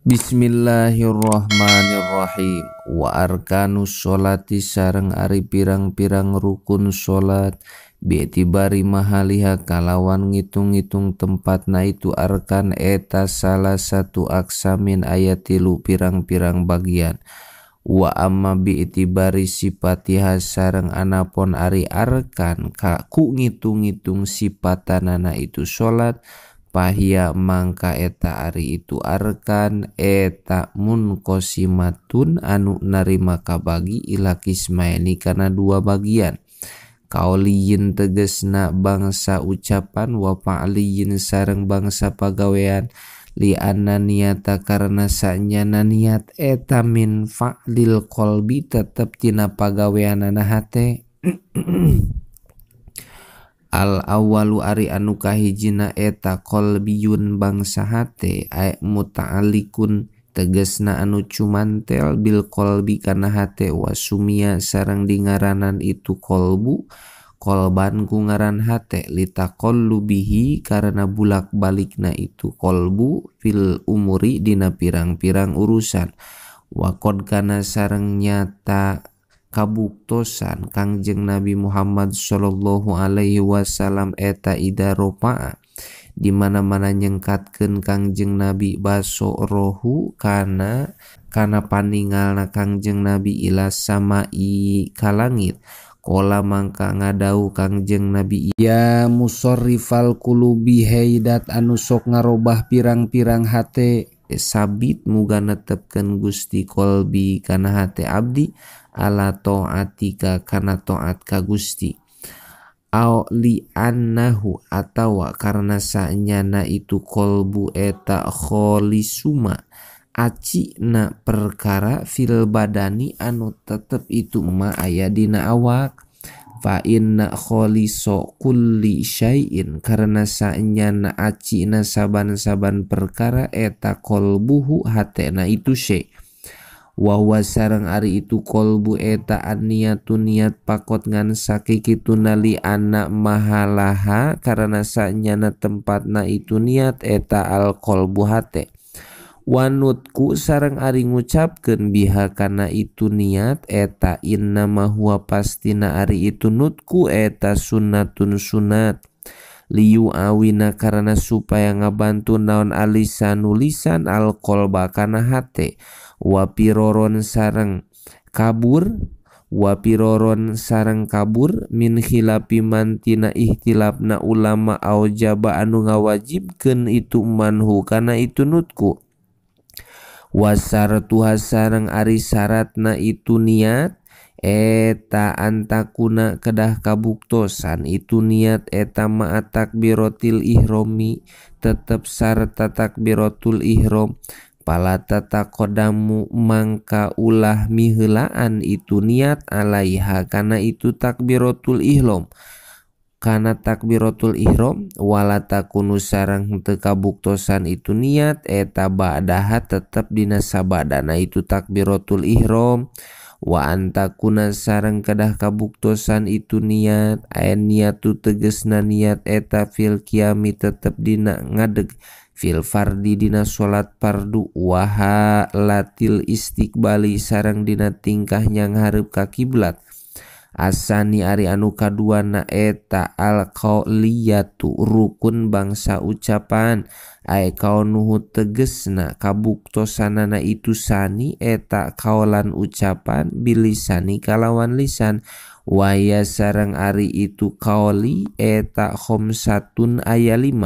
Bismillahirrahmanirrahim. Wa arkanus sholati sareng ari pirang-pirang rukun sholat bi'tibari mahaliha kalawan ngitung-ngitung tempatna itu arkan eta salah satu aksamin ayatilu pirang-pirang bagian. Wa amma bi'tibari sifatiha sareng anapon ari arkan ku ngitung-ngitung sipatanana itu sholat pahia mangka eta ari itu arkan eta munkosimatun anu narima kabagi ila kismaini kana dua bagian. Kauliyin tegesna bangsa ucapan wa fa'liyin sareng bangsa pagawean li anna niata karena sanyana niat eta min fa'lil qalbi tetep tina pagaweanana hate. Al awalu ari anu kahijina eta qalbiyun bangsa hate ay muta'alikun tegesna anu cumantel bil qalbi kana hate wasumia sareng dingaranan itu qalbu qalban ku ngaran hate litaqallubihi karena bulak balikna itu qalbu fil umuri dina pirang-pirang urusan wa qad kana sareng nyata kabuktosan Kangjeng Nabi Muhammad sallallahu alaihi wasallam eta ida ropa'a di mana-mana nyengkatkeun Kangjeng Nabi baso rohu kana paningalna Kangjeng Nabi ila samai ka langit. Qala mangka ngadau Kangjeng Nabi ya musarrifal qulubi haidat anu sok ngarobah pirang-pirang hate sabit muga netepkeun Gusti qalbi kana hate abdi ala ta'atika kana ta'at ka Gusti au li annahu atawa karena sanyana itu qalbu eta kholisuma aci na perkara fil badani anu tetep itu ma aya dina awak fa inna kholiso kulli syai'in karena sanyana aci na saban-saban perkara eta qalbuhu hatena itu syai' wa huwa sareng ari itu qalbu eta anniyatu niat pakot ngan sakikituna li anna mahalaha karena sanyana tempatna itu niat eta al qalbu hate wanutku sareng ari ngucapkeun biha kana itu niat eta inna ma huwa pastina ari itu nutku eta sunnatun sunat liyu awina karena supaya ngabantu naon alisanu lisan al qalba kana hate wapiroron sareng kabur min khilapi mantina ihtilafna ulama aujaba anu ngawajibkeun itu manhu kana itu nutku wasaratuha sareng ari syaratna itu niat eta antakuna kedah kabuktosan itu niat eta ma'a takbiratil ihrami tetep sarta takbiratul ihram pala tataqadamu mangka ulah miheulaan itu niat alaiha kana itu takbiratul ihram wala takunu sareng teu kabuktosan itu niat eta ba'daha tetep dina sabadana itu takbiratul ihram wa antakuna sareng kedah kabuktosan itu niat ayen niatu tegesna niat eta fil qiyami tetep dina ngadeg fil fardi dina salat fardu waha latil istiqbali sareng dina tingkah nyang hareup ka kiblat asani ari anu kaduana eta al qauliyatu rukun bangsa ucapan ay kaunuhu tegesna kabuktosanana itu sani eta kaulan ucapan bilisani kalawan lisan waya sareng ari itu qauli eta khamsatun aya 5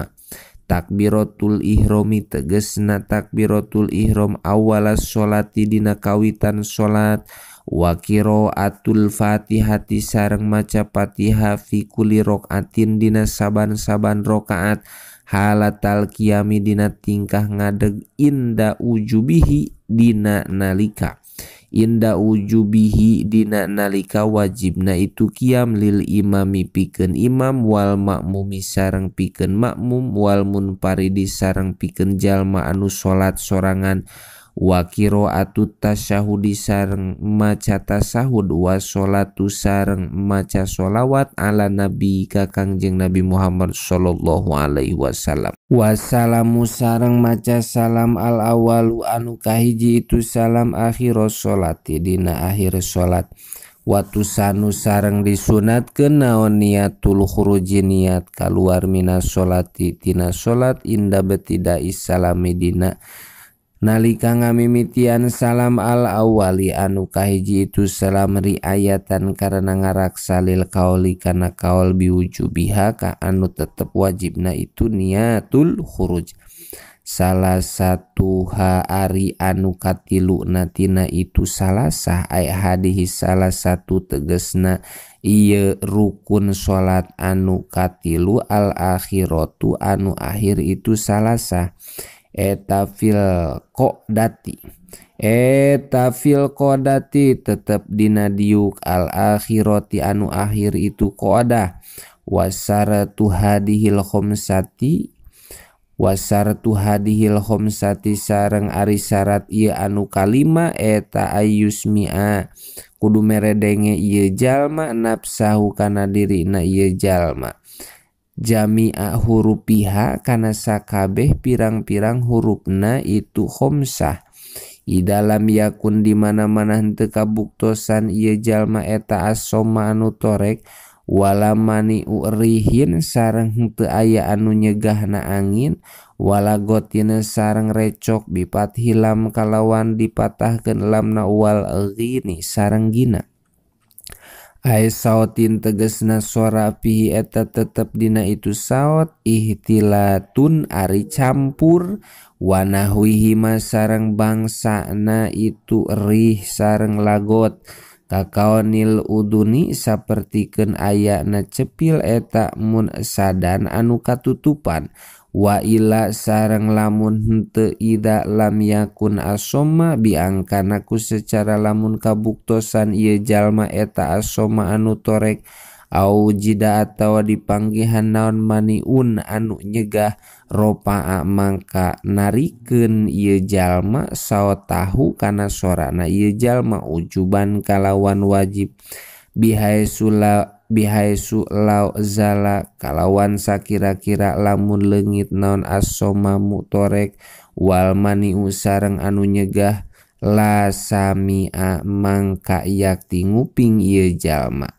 takbiratul ihrami tegesna takbiratul ihram awalas sholati dina kawitan sholat wa qiraatul fatihati sareng maca Fatihah fi kulli raqatin dina saban-saban rakaat halatal qiyami dina tingkah ngadeg inda ujubihi dina nalika wajibna itu qiyam lil imami pikeun imam wal makmumi sareng pikeun makmum wal munfaridi sareng pikeun jalma anu salat sorangan wa qiraatu tasyahudi sareng maca tasahud wa sholatu sareng maca sholawat ala nabi ka Kangjeng Nabi Muhammad sallallahu alaihi wasallam. Wassalamu sareng maca salam al awalu anu kahiji itu salam akhiros sholati dina akhir sholat. Watusanu sareng disunatkeun naon niatul khuruji niat kaluar minas sholati tina sholat inda betida issalami dina nalika ngamimitian salam al awali anu kahiji itu salam riayatan karena ngaraksa lil kauli kana kaul biwujubiha ka anu tetep wajibna itu niatul khuruj. Salah satu hari anu katilu natina itu salasah ay hadihi salah satu tegesna ieu rukun salat anu katilu al akhiratu anu akhir itu salasah eta fil qodati tetep dina diuk al akhirati anu akhir itu qodah wasaratu hadihil khomsati sareng ari syarat ieu anu kalima eta ayyusmi'a kudu meredenge ieu jalma nafsahu kana dirina ieu jalma jami'a hurufiha kana sakabeh pirang-pirang hurufna itu khomsah idalam yakun di mana-mana henteu kabuktosan ieu jalma eta as-soma anu torek wala mani urihin sareng henteu aya anu nyegahna angin wala gotina sareng recok bipat hilam kalawan dipatahkeun lamna wal ghini sareng gina ai sautin tegesna suara fihi eta tetep dina itu saut ihtilatun ari campur wa nahwihi sareng bangsana itu rih sareng lagot kakaonil uduni sapertikeun ayana cepil eta mun sadan anu katutupan wa ila sareng lamun henteu ida lam yakun asoma biangkana ku secara lamun kabuktosan ieu jalma eta asoma anu torek au jida atawa dipanggihan naon maniun anu nyegah ropa'a mangka narikeun ieu jalma saotahu kana sorana ieu jalma ujuban kalawan wajib bihaisu law zala kalawan sakira-kira lamun leungit naon as-soma mutorek wal mani'u sareng anu nyegah la sami'a mangka yakti nguping ieu jalma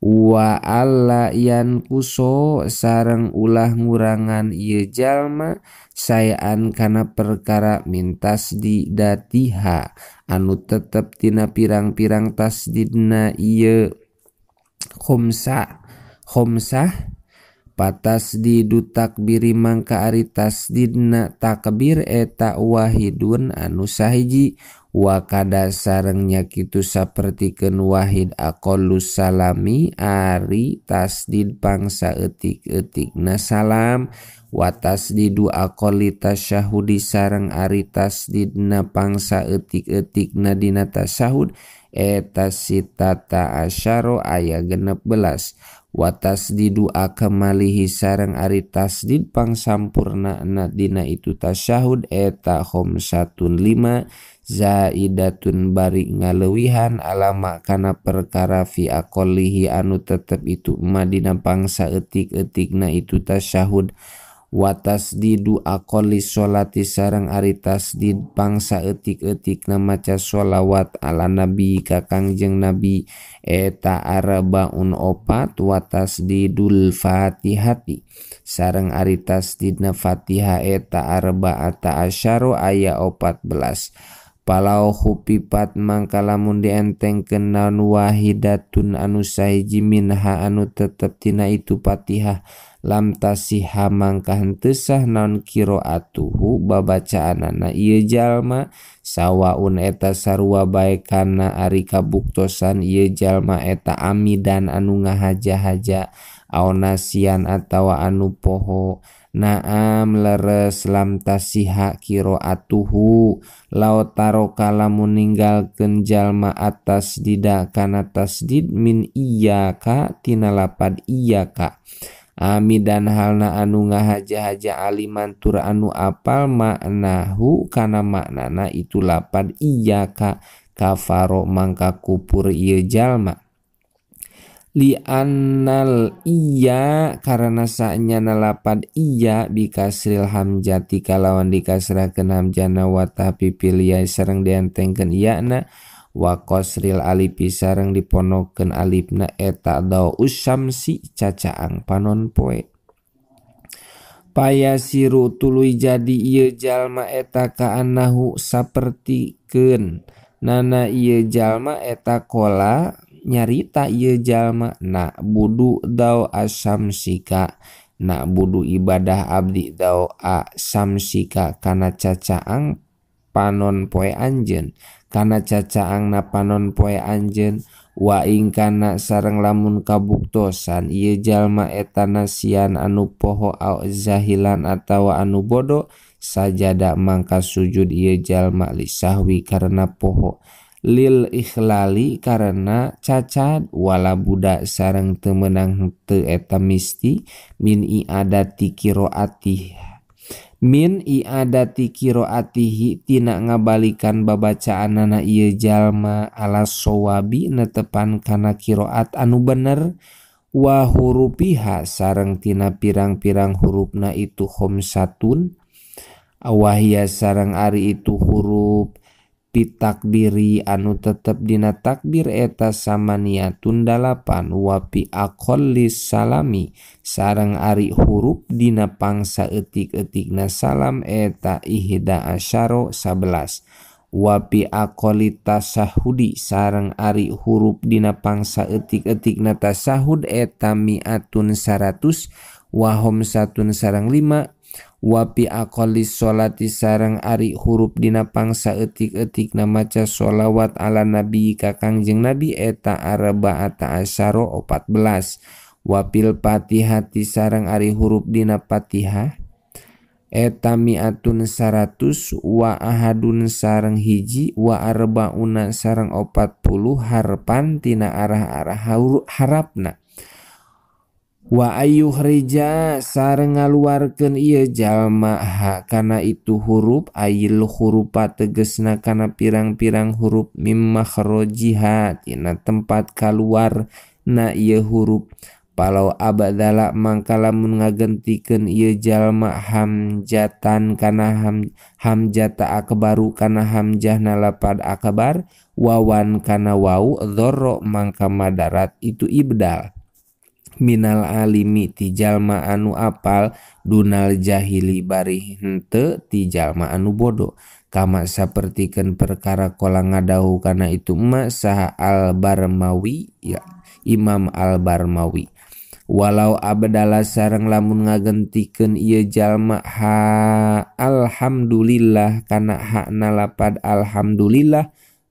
wa alla yankuso sareng ulah ngurangan ieu jalma sayaan kana perkara mintas di datiha anu tetep tina pirang-pirang tasdidna ieu khomsah patasdidu takbiri mangka ari tasdidna takbir eta wahidun anu sahiji wa kada sarengnya kitu sapertikeun wahid aqallus salami ari tasdid pangsa eutik-eutikna salam wa tasdidu aqalli tasyahudi sareng ari tasdidna pangsa eutik-eutikna dina tasyahud eta sitata asyaro aya 16 wa tasdidu akmalihi sareng ari tasdid pangsampurnana dina itu tasyahud eta khamsatun 5 zaidatun bari ngaleuwihan alama kana perkara fi aqallihi anu tetep itu madina pangsa eutik-eutikna itu tasyahud wa tasdidu aqalli sholati sareng ari tasdid pangsa eutik-eutikna maca sholawat ala nabi ka Kangjeng Nabi eta arbaun opat wa tasdidul fatihati sareng ari tasdidna Fatihah eta arba'ata asyara aya 14 palau hupipat mangka lamun dientengkeun naon wahidatun anu sahiji minha anu tetep tina itu Fatihah lam tasiha mangka henteu sah naon qiraatuhu babacaanana ieu jalma sawaun eta sarua bae kana ari kabuktosan ieu jalma eta amidan anu ngahaja-haja au nasian atawa anu poho naam leres lam tasiha qiraatuhu law taroka lamun ninggalkeun jalma atas dida kana tasdid min iyyaka tina lapad iyyaka amidan halna anu ngahaja-haja aliman tur anu apal maknahu kana maknana itu lapad iyyaka kafaro mangka kupur ieu jalma li annal iya karena sanyana lapad iya bikasril hamjati kalawan dikasrakeun hamjana wa tapi pilih sareng dientengkeun iyana wa qasril alifi sareng diponokeun alifna eta daw usyamsi cacaang panon poe payasiru tuluy jadi ieu jalma eta ka annahu sapertikeun nana ieu jalma eta kola nyarita ieu jalma na budu daw asamsika na budu ibadah abdi daw asamsika kana cacaang panon poe anjeun kana cacaang na panon poe anjeun wa ing kana sareng lamun kabuktosan ieu jalma eta nasian anu poho au zahilan atawa anu bodo sajada mangka sujud ieu jalma li sahwi karena poho lil ikhlali karena cacat wala budak sareng teu meunang teu eta misti min iadati qiraatihi tina ngabalikan babacaanana ieu jalma ala sawabi netepan kana qiraat anu bener wa hurufiha sareng tina pirang-pirang hurufna itu khamsatun awahia sareng ari itu huruf pitakbiri anu tetep dina takbir eta samaniyatun 8 wa pi aqallis salami sareng ari huruf dina pangsa eutik-eutikna salam eta ihda asyara 11 wa pi aqallit tasahudi sareng ari huruf dina pangsa eutik-eutikna tasahud eta mi'atun 100 wa homsatun sareng 5 wapi aqallis sholati sareng ari huruf dina pangsa eutik-eutikna maca sholawat ala nabi ka Kangjeng Nabi eta arba'ata asyara 14 wapil fatihati sareng ari huruf dina Fatihah eta mi'atun 100 wa ahadun sareng hiji wa arba'una sareng 40 harpan tina arah-arah harapna wa ayyuh rija sareng ngaluarkeun ieu jalma ha kana itu huruf ayil hurufa tegesna kana pirang-pirang huruf mim makhrajiha tina tempat kaluar na ieu huruf palau abadala mangka lamun ngagentikeun ieu jalma hamjatan kana hamjata akbaru kana hamjahna lapad akbar wawan kana wau dzarra mangka madarat itu ibdal minal alimi ti jalma anu apal dunal jahili bari henteu ti jalma anu bodoh kama sapertikeun perkara kola ngadahu kana itu ma saha al-Barmawi ya Imam al-Barmawi walau abdala sareng lamun ngagentikeun ieu jalma ha alhamdulillah kana hakna lapad alhamdulillah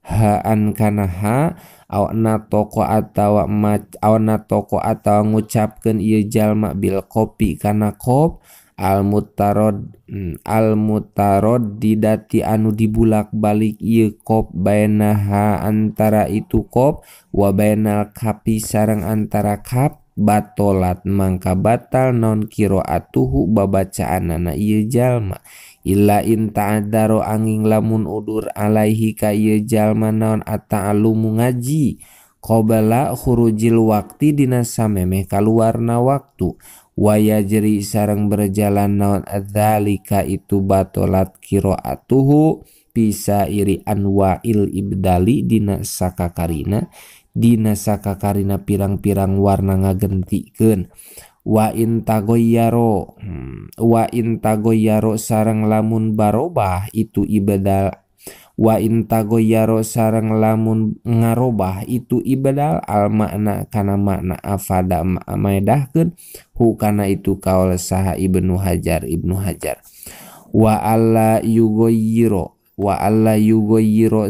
haan kana ha awna toko atawa ngucapkeun ieu jalma bil kopi kana kop al mutarod didati anu dibulak balik ieu kop bainaha antara itu kop wa bainal kapi sareng antara kap batolat mangka batal non qiraatuhu babacaanana ieu jalma illa in ta'adzaro angin lamun udur alaihi ka ieu jalma naon ata'allumu ngaji qabla khurujil waqti dina samemeh kaluarna waktu wa yajri sareng berjalan naon adzalika itu batolat qiraatuhu bisa iri anwa'il ibdali dina sakakarina pirang-pirang warna ngagentikeun wa in tagoyyaro sareng lamun barobah itu ibadal wa in tagoyyaro sareng lamun ngarobah itu ibadal al makna kana makna afada maedahkeun hu kana itu kaul saha Ibnu Hajar wa alla yugoyiro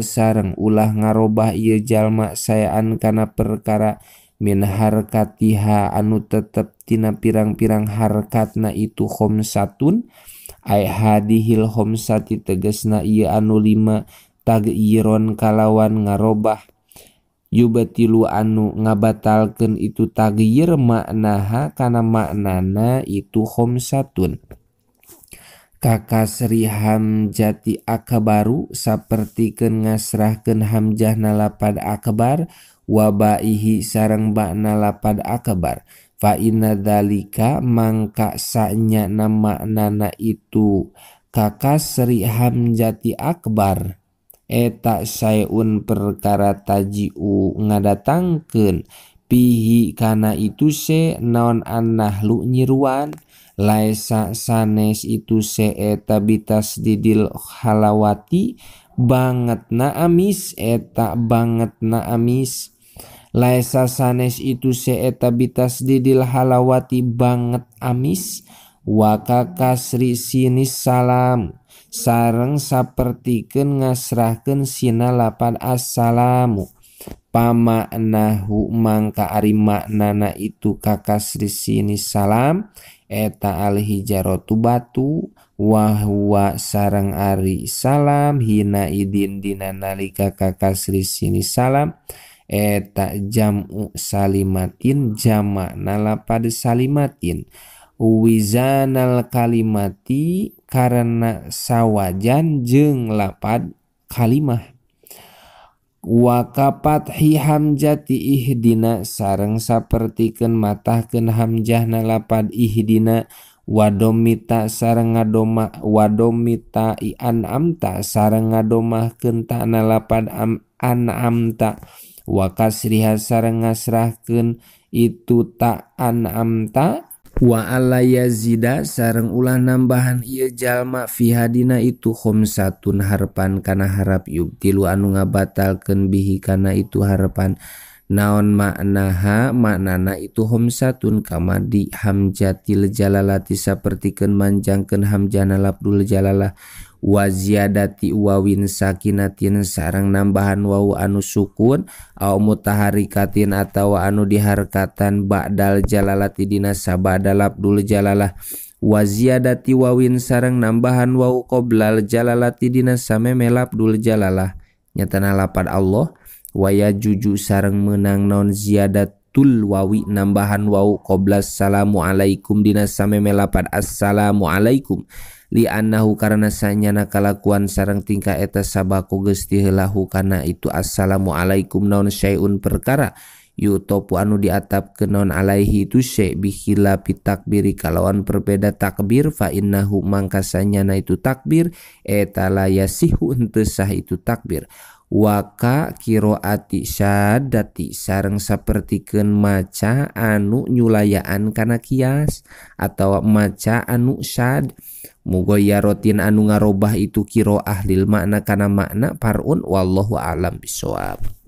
sareng ulah ngarobah ieu jalma sayaan kana perkara min harkatiha anu tetep tina pirang-pirang harkatna itu khamsatun ay hadihil khamsati tegesna ieu anu 5 tagyiron kalawan ngarobah yubatilu anu ngabatalkeun itu taghyir maknaha kana maknana itu khamsatun kakasri hamjati akbaru sapertikeun ngasrahkeun hamjahna lapad akbar wa baihi sareng ba'na lapad akbar fa inna dzalika mangka sanya maknana itu kakasri hamjati akbar eta sayun perkara tajiu ngadatangkeun pihi kana itu se naon annahlu nyiruan laisa sanes itu se eta bitas didil halawati banget na amis eta banget na amis laisa sanes itu se eta bitas didil halawati banget amis wa kakasri sinis salam sareng sapertikeun ngasrahkeun sina lapad assalamu pamaknahu mangka ari maknana itu kakasri sinis salam eta al-hijaratu batu wa huwa sareng ari salam hina idin dina nalika kakasri sinis salam eta jam'u salimatin jamakna lapad salimatin wizanal kalimati karena sawajan jeung lapad kalimah wa kapathi hamjati ihdina sareng sapertikeun matahkeun hamjahna lapad ihdina wadomita sareng ngadoma wadomita an'amta sareng ngadomahkeun ta'na lapad an'amta wa kasriha sareng ngasrahkeun itu ta an'amta wa alla yazida sareng ulah nambahan ieu jalma fi hadina itu khamsatun harpan kana harap yubtilu anu ngabatalkeun bihi kana itu harapan naon maknaha maknana itu khamsatun kama di hamjatil jalalati sapertikeun manjangkeun hamjana lafdul jalalah wa ziyadati wawin sakinatin sareng nambahan wawu anu sukun au mutaharikatin atawa anu diharkatan ba'dal jalalati dina sabada lafdul jalalah wa ziyadati wawin sareng nambahan wawu qoblal jalalati dina sameme lafdul jalalah nyatana lapad Allah wa yajuju sareng meunang naon ziyadatul wawi nambahan wawu qoblas salamu alaikum dina sameme lapad assalamu alaikum li annahu karana sanyana kalakuan sareng tingkah eta sabaku geus tiheulahu kana itu assalamu alaikum naon syai'un perkara yutopu anu diatapkeun naon alaihi itu syai' bikhilafi takbiri kalawan perbeda takbir fa innahu mangka sanyana itu takbir eta la yasihu henteu sah itu takbir waka qiraati syadati sareng sapertikeun maca anu nyulayaan kana kias atawa maca anu syad mugoyarotin anu ngarobah itu qiraah lil makna kana makna parun wallahu alam bisawab.